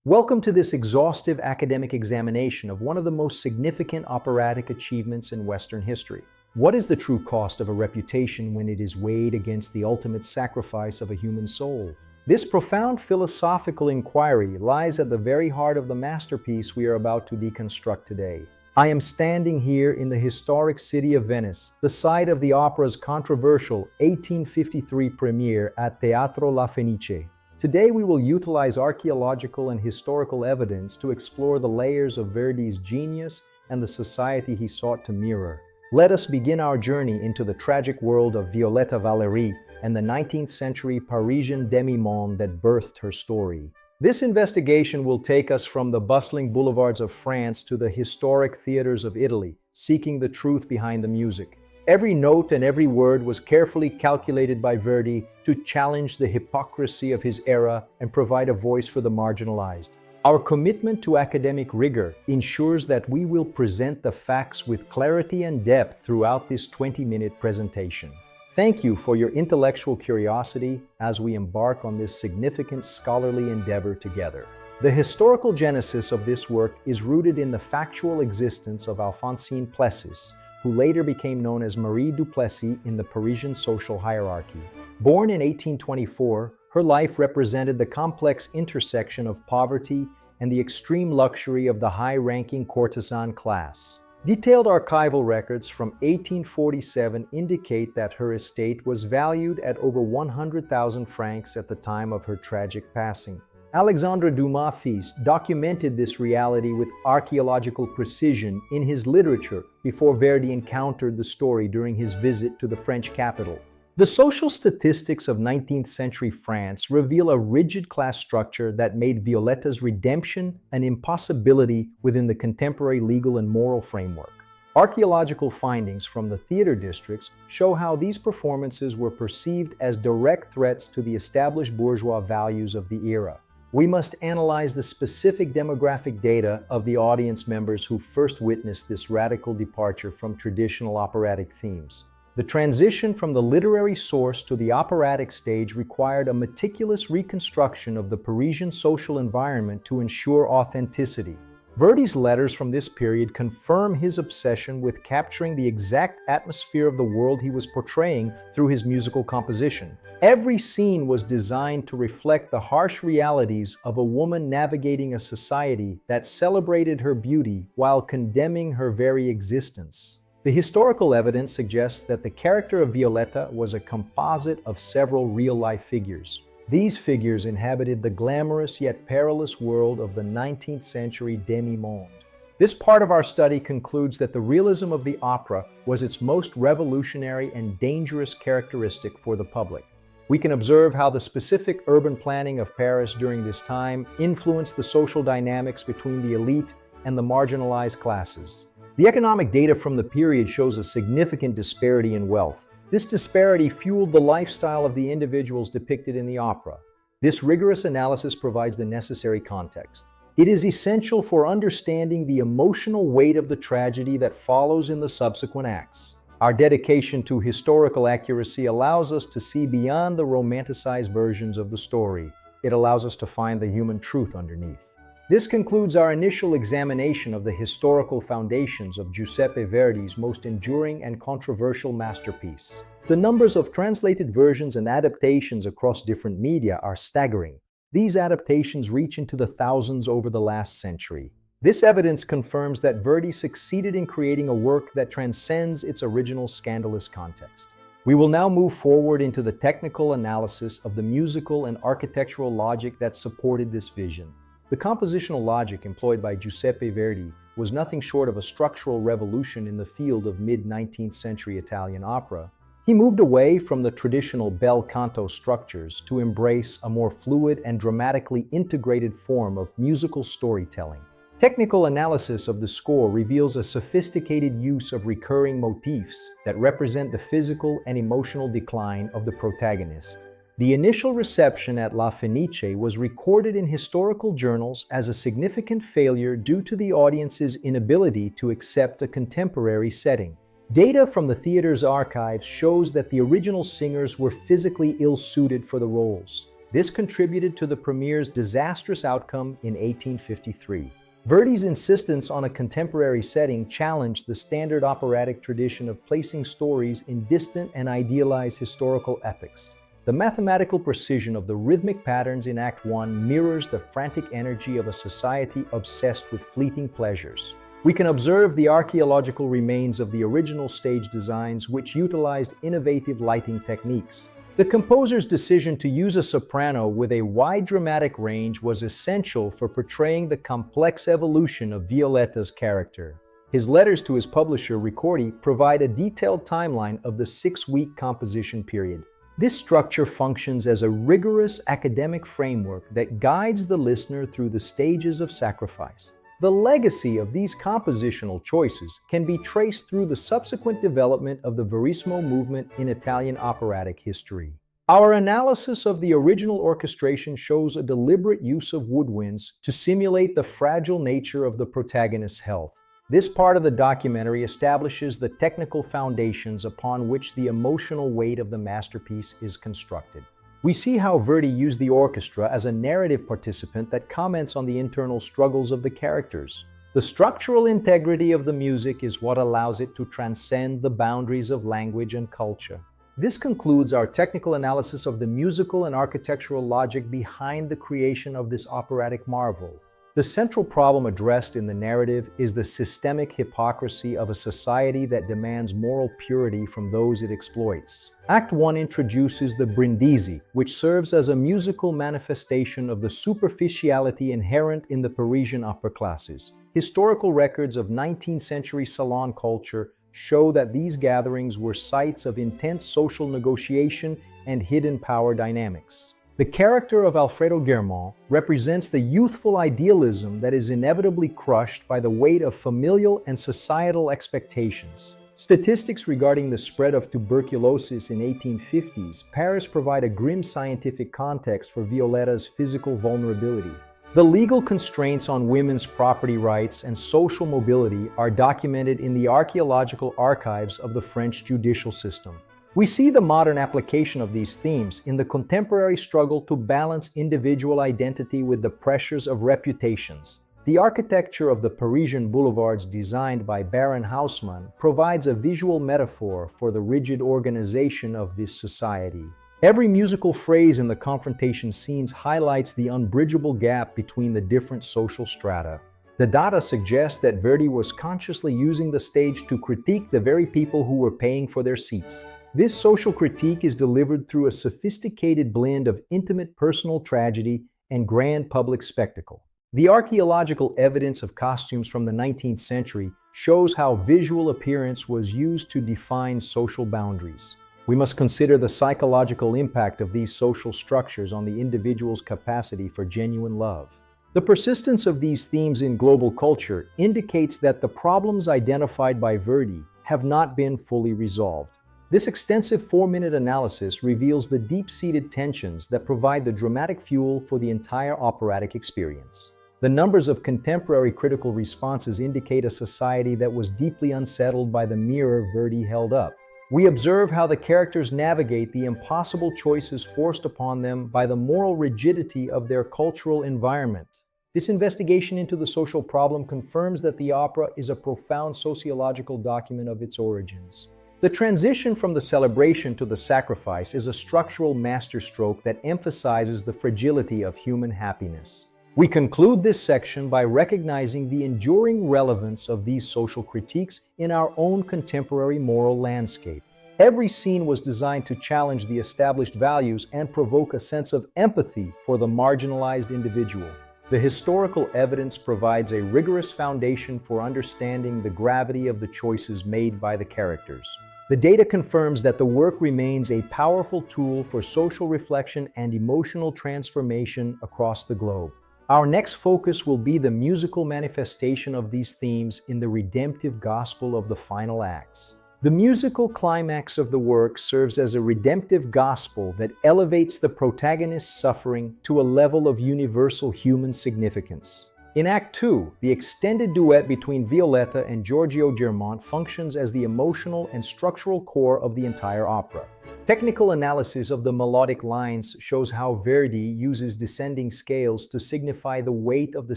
Welcome to this exhaustive academic examination of one of the most significant operatic achievements in Western history. What is the true cost of a reputation when it is weighed against the ultimate sacrifice of a human soul? This profound philosophical inquiry lies at the very heart of the masterpiece we are about to deconstruct today. I am standing here in the historic city of Venice, the site of the opera's controversial 1853 premiere at Teatro La Fenice. Today we will utilize archaeological and historical evidence to explore the layers of Verdi's genius and the society he sought to mirror. Let us begin our journey into the tragic world of Violetta Valéry and the 19th century Parisian demi-monde that birthed her story. This investigation will take us from the bustling boulevards of France to the historic theaters of Italy, seeking the truth behind the music. Every note and every word was carefully calculated by Verdi to challenge the hypocrisy of his era and provide a voice for the marginalized. Our commitment to academic rigor ensures that we will present the facts with clarity and depth throughout this 20-minute presentation. Thank you for your intellectual curiosity as we embark on this significant scholarly endeavor together. The historical genesis of this work is rooted in the factual existence of Alphonsine Plessis, who later became known as Marie Duplessis in the Parisian social hierarchy. Born in 1824, her life represented the complex intersection of poverty and the extreme luxury of the high-ranking courtesan class. Detailed archival records from 1847 indicate that her estate was valued at over 100,000 francs at the time of her tragic passing. Alexandre Dumas fils documented this reality with archaeological precision in his literature before Verdi encountered the story during his visit to the French capital. The social statistics of 19th century France reveal a rigid class structure that made Violetta's redemption an impossibility within the contemporary legal and moral framework. Archaeological findings from the theater districts show how these performances were perceived as direct threats to the established bourgeois values of the era. We must analyze the specific demographic data of the audience members who first witnessed this radical departure from traditional operatic themes. The transition from the literary source to the operatic stage required a meticulous reconstruction of the Parisian social environment to ensure authenticity. Verdi's letters from this period confirm his obsession with capturing the exact atmosphere of the world he was portraying through his musical composition. Every scene was designed to reflect the harsh realities of a woman navigating a society that celebrated her beauty while condemning her very existence. The historical evidence suggests that the character of Violetta was a composite of several real-life figures. These figures inhabited the glamorous yet perilous world of the 19th century demi-monde. This part of our study concludes that the realism of the opera was its most revolutionary and dangerous characteristic for the public. We can observe how the specific urban planning of Paris during this time influenced the social dynamics between the elite and the marginalized classes. The economic data from the period shows a significant disparity in wealth. This disparity fueled the lifestyle of the individuals depicted in the opera. This rigorous analysis provides the necessary context. It is essential for understanding the emotional weight of the tragedy that follows in the subsequent acts. Our dedication to historical accuracy allows us to see beyond the romanticized versions of the story. It allows us to find the human truth underneath. This concludes our initial examination of the historical foundations of Giuseppe Verdi's most enduring and controversial masterpiece. The numbers of translated versions and adaptations across different media are staggering. These adaptations reach into the thousands over the last century. This evidence confirms that Verdi succeeded in creating a work that transcends its original scandalous context. We will now move forward into the technical analysis of the musical and architectural logic that supported this vision. The compositional logic employed by Giuseppe Verdi was nothing short of a structural revolution in the field of mid-19th century Italian opera. He moved away from the traditional bel canto structures to embrace a more fluid and dramatically integrated form of musical storytelling. Technical analysis of the score reveals a sophisticated use of recurring motifs that represent the physical and emotional decline of the protagonist. The initial reception at La Fenice was recorded in historical journals as a significant failure due to the audience's inability to accept a contemporary setting. Data from the theater's archives shows that the original singers were physically ill-suited for the roles. This contributed to the premiere's disastrous outcome in 1853. Verdi's insistence on a contemporary setting challenged the standard operatic tradition of placing stories in distant and idealized historical epics. The mathematical precision of the rhythmic patterns in Act 1 mirrors the frantic energy of a society obsessed with fleeting pleasures. We can observe the archaeological remains of the original stage designs, which utilized innovative lighting techniques. The composer's decision to use a soprano with a wide dramatic range was essential for portraying the complex evolution of Violetta's character. His letters to his publisher, Ricordi, provide a detailed timeline of the 6-week composition period. This structure functions as a rigorous academic framework that guides the listener through the stages of sacrifice. The legacy of these compositional choices can be traced through the subsequent development of the Verismo movement in Italian operatic history. Our analysis of the original orchestration shows a deliberate use of woodwinds to simulate the fragile nature of the protagonist's health. This part of the documentary establishes the technical foundations upon which the emotional weight of the masterpiece is constructed. We see how Verdi used the orchestra as a narrative participant that comments on the internal struggles of the characters. The structural integrity of the music is what allows it to transcend the boundaries of language and culture. This concludes our technical analysis of the musical and architectural logic behind the creation of this operatic marvel. The central problem addressed in the narrative is the systemic hypocrisy of a society that demands moral purity from those it exploits. Act 1 introduces the Brindisi, which serves as a musical manifestation of the superficiality inherent in the Parisian upper classes. Historical records of 19th century salon culture show that these gatherings were sites of intense social negotiation and hidden power dynamics. The character of Alfredo Guermont represents the youthful idealism that is inevitably crushed by the weight of familial and societal expectations. Statistics regarding the spread of tuberculosis in 1850s Paris provide a grim scientific context for Violetta's physical vulnerability. The legal constraints on women's property rights and social mobility are documented in the archaeological archives of the French judicial system. We see the modern application of these themes in the contemporary struggle to balance individual identity with the pressures of reputations. The architecture of the Parisian boulevards designed by Baron Haussmann provides a visual metaphor for the rigid organization of this society. Every musical phrase in the confrontation scenes highlights the unbridgeable gap between the different social strata. The data suggests that Verdi was consciously using the stage to critique the very people who were paying for their seats. This social critique is delivered through a sophisticated blend of intimate personal tragedy and grand public spectacle. The archaeological evidence of costumes from the 19th century shows how visual appearance was used to define social boundaries. We must consider the psychological impact of these social structures on the individual's capacity for genuine love. The persistence of these themes in global culture indicates that the problems identified by Verdi have not been fully resolved. This extensive 4-minute analysis reveals the deep-seated tensions that provide the dramatic fuel for the entire operatic experience. The numbers of contemporary critical responses indicate a society that was deeply unsettled by the mirror Verdi held up. We observe how the characters navigate the impossible choices forced upon them by the moral rigidity of their cultural environment. This investigation into the social problem confirms that the opera is a profound sociological document of its origins. The transition from the celebration to the sacrifice is a structural masterstroke that emphasizes the fragility of human happiness. We conclude this section by recognizing the enduring relevance of these social critiques in our own contemporary moral landscape. Every scene was designed to challenge the established values and provoke a sense of empathy for the marginalized individual. The historical evidence provides a rigorous foundation for understanding the gravity of the choices made by the characters. The data confirms that the work remains a powerful tool for social reflection and emotional transformation across the globe. Our next focus will be the musical manifestation of these themes in the redemptive gospel of the final acts. The musical climax of the work serves as a redemptive gospel that elevates the protagonist's suffering to a level of universal human significance. In Act 2, the extended duet between Violetta and Giorgio Germont functions as the emotional and structural core of the entire opera. Technical analysis of the melodic lines shows how Verdi uses descending scales to signify the weight of the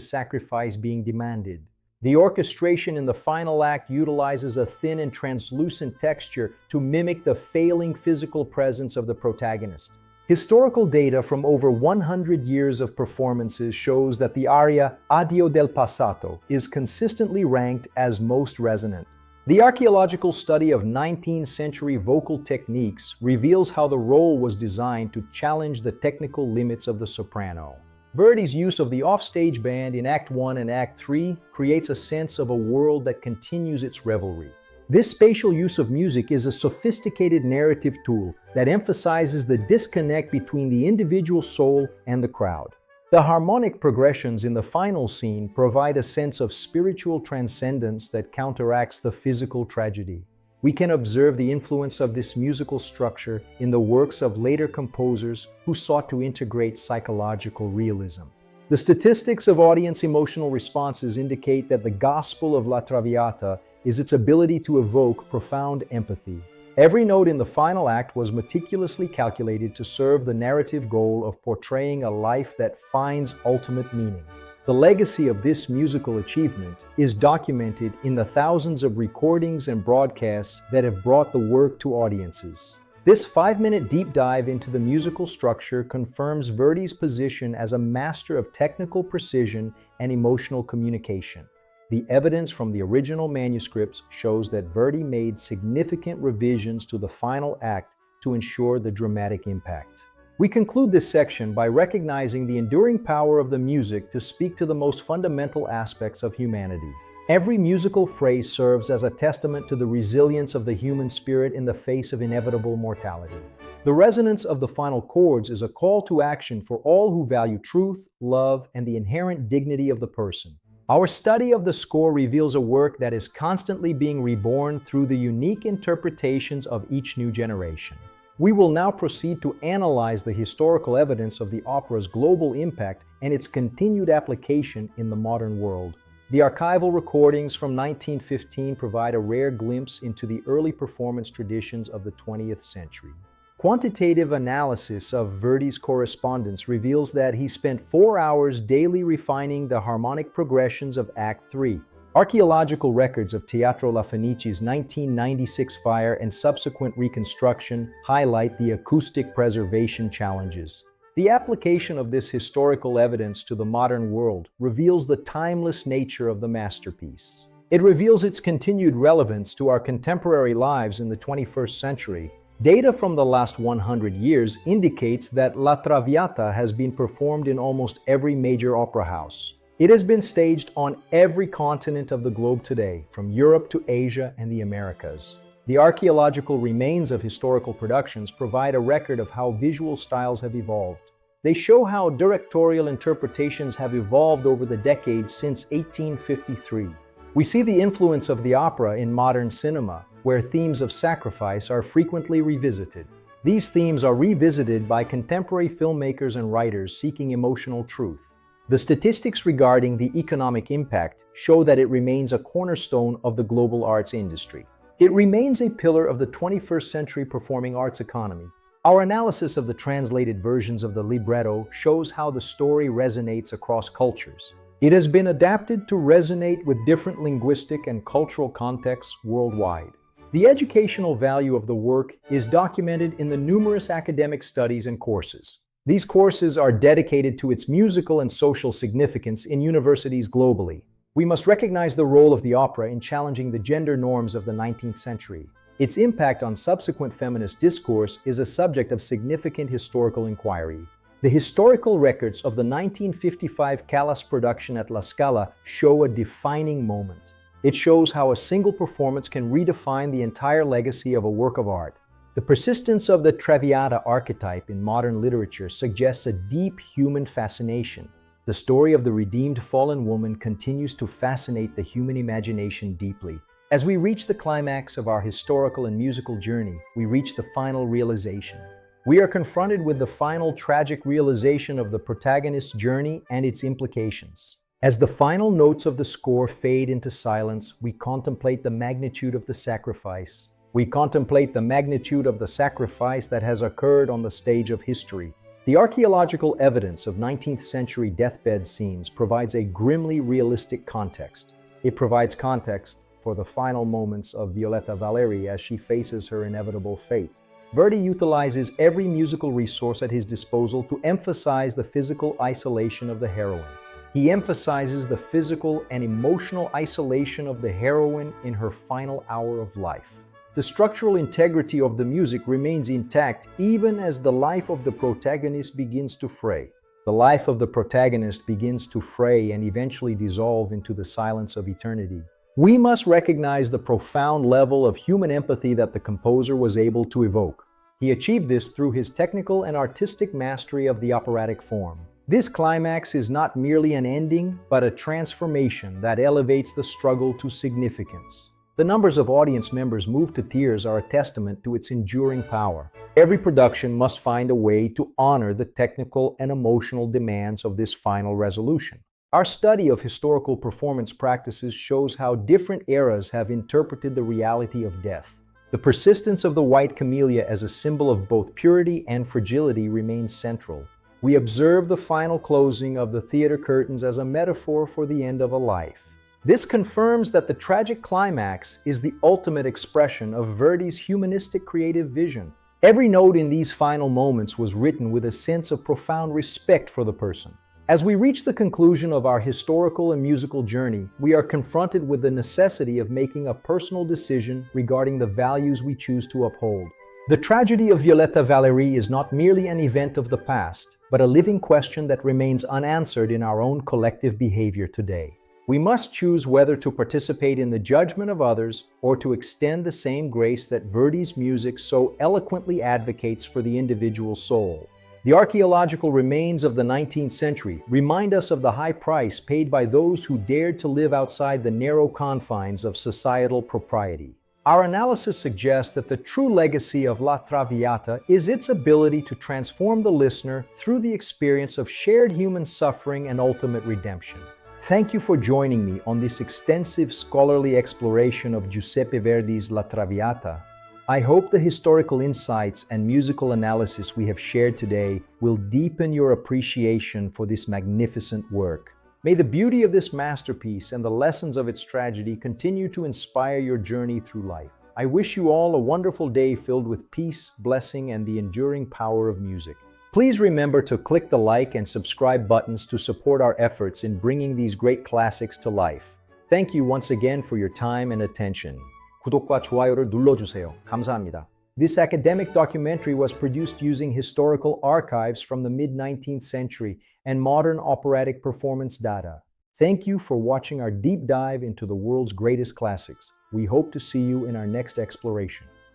sacrifice being demanded. The orchestration in the final act utilizes a thin and translucent texture to mimic the failing physical presence of the protagonist. Historical data from over 100 years of performances shows that the aria Addio del passato is consistently ranked as most resonant. The archaeological study of 19th century vocal techniques reveals how the role was designed to challenge the technical limits of the soprano. Verdi's use of the offstage band in Act 1 and Act 3 creates a sense of a world that continues its revelry. This spatial use of music is a sophisticated narrative tool that emphasizes the disconnect between the individual soul and the crowd. The harmonic progressions in the final scene provide a sense of spiritual transcendence that counteracts the physical tragedy. We can observe the influence of this musical structure in the works of later composers who sought to integrate psychological realism. The statistics of audience emotional responses indicate that the gospel of La Traviata is its ability to evoke profound empathy. Every note in the final act was meticulously calculated to serve the narrative goal of portraying a life that finds ultimate meaning. The legacy of this musical achievement is documented in the thousands of recordings and broadcasts that have brought the work to audiences. This 5-minute deep dive into the musical structure confirms Verdi's position as a master of technical precision and emotional communication. The evidence from the original manuscripts shows that Verdi made significant revisions to the final act to ensure the dramatic impact. We conclude this section by recognizing the enduring power of the music to speak to the most fundamental aspects of humanity. Every musical phrase serves as a testament to the resilience of the human spirit in the face of inevitable mortality. The resonance of the final chords is a call to action for all who value truth, love, and the inherent dignity of the person. Our study of the score reveals a work that is constantly being reborn through the unique interpretations of each new generation. We will now proceed to analyze the historical evidence of the opera's global impact and its continued application in the modern world. The archival recordings from 1915 provide a rare glimpse into the early performance traditions of the 20th century. Quantitative analysis of Verdi's correspondence reveals that he spent 4 hours daily refining the harmonic progressions of Act 3. Archaeological records of Teatro La Fenice's 1996 fire and subsequent reconstruction highlight the acoustic preservation challenges. The application of this historical evidence to the modern world reveals the timeless nature of the masterpiece. It reveals its continued relevance to our contemporary lives in the 21st century. Data from the last 100 years indicates that La Traviata has been performed in almost every major opera house. It has been staged on every continent of the globe today, from Europe to Asia and the Americas. The archaeological remains of historical productions provide a record of how visual styles have evolved. They show how directorial interpretations have evolved over the decades since 1853. We see the influence of the opera in modern cinema, where themes of sacrifice are frequently revisited. These themes are revisited by contemporary filmmakers and writers seeking emotional truth. The statistics regarding the economic impact show that it remains a cornerstone of the global arts industry. It remains a pillar of the 21st century performing arts economy. Our analysis of the translated versions of the libretto shows how the story resonates across cultures. It has been adapted to resonate with different linguistic and cultural contexts worldwide. The educational value of the work is documented in the numerous academic studies and courses. These courses are dedicated to its musical and social significance in universities globally. We must recognize the role of the opera in challenging the gender norms of the 19th century. Its impact on subsequent feminist discourse is a subject of significant historical inquiry. The historical records of the 1955 Callas production at La Scala show a defining moment. It shows how a single performance can redefine the entire legacy of a work of art. The persistence of the Traviata archetype in modern literature suggests a deep human fascination. The story of the redeemed fallen woman continues to fascinate the human imagination deeply. As we reach the climax of our historical and musical journey, we reach the final realization. We are confronted with the final tragic realization of the protagonist's journey and its implications. As the final notes of the score fade into silence, we contemplate the magnitude of the sacrifice. We contemplate the magnitude of the sacrifice that has occurred on the stage of history. The archaeological evidence of 19th century deathbed scenes provides a grimly realistic context. It provides context for the final moments of Violetta Valeri as she faces her inevitable fate. Verdi utilizes every musical resource at his disposal to emphasize the physical isolation of the heroine. He emphasizes the physical and emotional isolation of the heroine in her final hour of life. The structural integrity of the music remains intact even as the life of the protagonist begins to fray. The life of the protagonist begins to fray and eventually dissolve into the silence of eternity. We must recognize the profound level of human empathy that the composer was able to evoke. He achieved this through his technical and artistic mastery of the operatic form. This climax is not merely an ending, but a transformation that elevates the struggle to significance. The numbers of audience members moved to tears are a testament to its enduring power. Every production must find a way to honor the technical and emotional demands of this final resolution. Our study of historical performance practices shows how different eras have interpreted the reality of death. The persistence of the white camellia as a symbol of both purity and fragility remains central. We observe the final closing of the theater curtains as a metaphor for the end of a life. This confirms that the tragic climax is the ultimate expression of Verdi's humanistic creative vision. Every note in these final moments was written with a sense of profound respect for the person. As we reach the conclusion of our historical and musical journey, we are confronted with the necessity of making a personal decision regarding the values we choose to uphold. The tragedy of Violetta Valeri is not merely an event of the past, but a living question that remains unanswered in our own collective behavior today. We must choose whether to participate in the judgment of others or to extend the same grace that Verdi's music so eloquently advocates for the individual soul. The archaeological remains of the 19th century remind us of the high price paid by those who dared to live outside the narrow confines of societal propriety. Our analysis suggests that the true legacy of La Traviata is its ability to transform the listener through the experience of shared human suffering and ultimate redemption. Thank you for joining me on this extensive scholarly exploration of Giuseppe Verdi's La Traviata. I hope the historical insights and musical analysis we have shared today will deepen your appreciation for this magnificent work. May the beauty of this masterpiece and the lessons of its tragedy continue to inspire your journey through life. I wish you all a wonderful day filled with peace, blessing, and the enduring power of music. Please remember to click the like and subscribe buttons to support our efforts in bringing these great classics to life. Thank you once again for your time and attention. 구독과 좋아요를 눌러주세요. 감사합니다. This academic documentary was produced using historical archives from the mid-19th century and modern operatic performance data. Thank you for watching our deep dive into the world's greatest classics. We hope to see you in our next exploration.